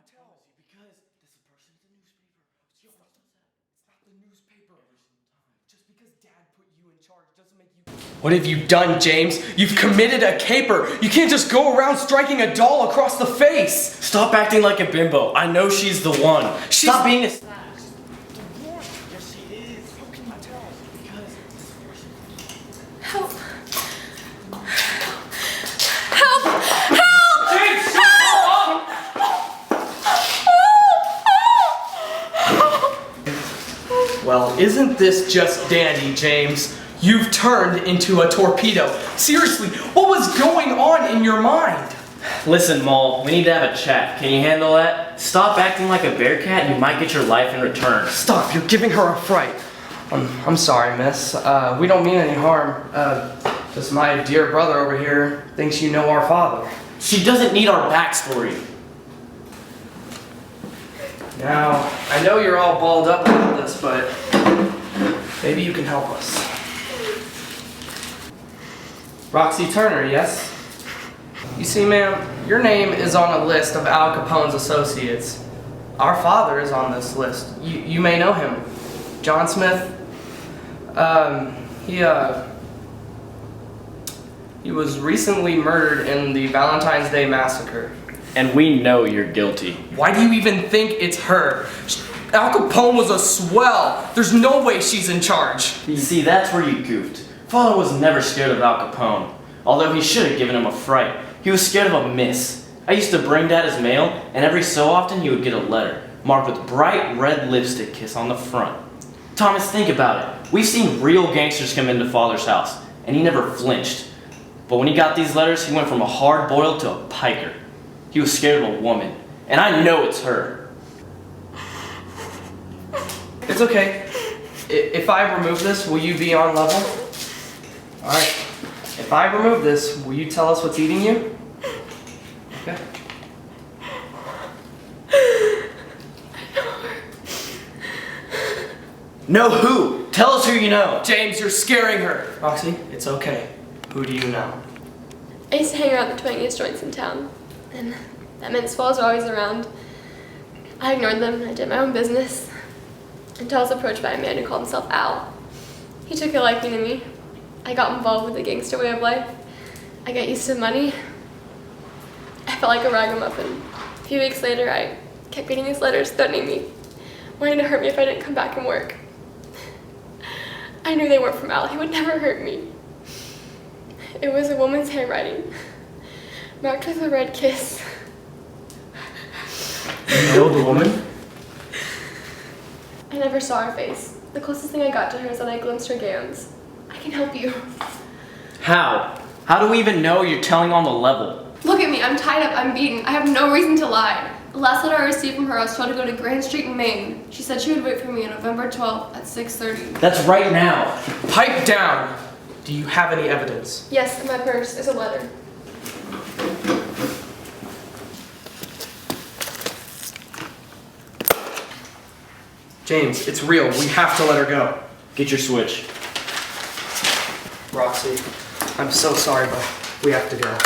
tell? Because this person is a newspaper. Yo, it's not the newspaper. Just because Dad put you in charge doesn't make you... What have you done, James? You've committed a caper. You can't just go around striking a doll across the face. Stop acting like a bimbo. I know she's the one. Stop being a... Yes, she is. How can you tell? Because this person... Help. Help! Help! James, shut up! Well, isn't this just dandy, James? You've turned into a torpedo. Seriously, what was going on in your mind? Listen, Maul, we need to have a chat. Can you handle that? Stop acting like a bear cat and you might get your life in return. Stop, you're giving her a fright. I'm sorry, miss. We don't mean any harm. Just my dear brother over here thinks you know our father. She doesn't need our backstory. Now, I know you're all balled up about this, but maybe you can help us. Roxy Turner, yes? You see, ma'am, your name is on a list of Al Capone's associates. Our father is on this list. You may know him. John Smith. He was recently murdered in the Valentine's Day massacre. And we know you're guilty. Why do you even think it's her? Al Capone was a swell. There's no way she's in charge. You see, that's where you goofed. Father was never scared of Al Capone, although he should have given him a fright. He was scared of a miss. I used to bring Dad his mail, and every so often he would get a letter, marked with bright red lipstick kiss on the front. Thomas, think about it. We've seen real gangsters come into Father's house, and he never flinched. But when he got these letters, he went from a hard-boiled to a piker. He was scared of a woman, and I know it's her. It's okay. If I remove this, will you be on level? Alright. If I remove this, will you tell us what's eating you? Okay. Know who? Tell us who you know. James, you're scaring her. Roxy, it's okay. Who do you know? I used to hang around the 20's joints in town, and that meant swells were always around. I ignored them, I did my own business, until I was approached by a man who called himself Al. He took a liking to me. I got involved with the gangster way of life. I got used to money. I felt like a ragamuffin. A few weeks later, I kept getting these letters threatening me, wanting to hurt me if I didn't come back and work. I knew they weren't from Al. He would never hurt me. It was a woman's handwriting, marked with a red kiss. You know the woman? I never saw her face. The closest thing I got to her is that I glimpsed her gowns. I can help you. How? How do we even know you're telling on the level? Look at me, I'm tied up, I'm beaten. I have no reason to lie. The last letter I received from her, I was told to go to Grand Street in Maine. She said she would wait for me on November 12th at 6:30. That's right now. Pipe down! Do you have any evidence? Yes, in my purse is a letter. James, it's real. We have to let her go. Get your switch. Roxy, I'm so sorry, but we have to go.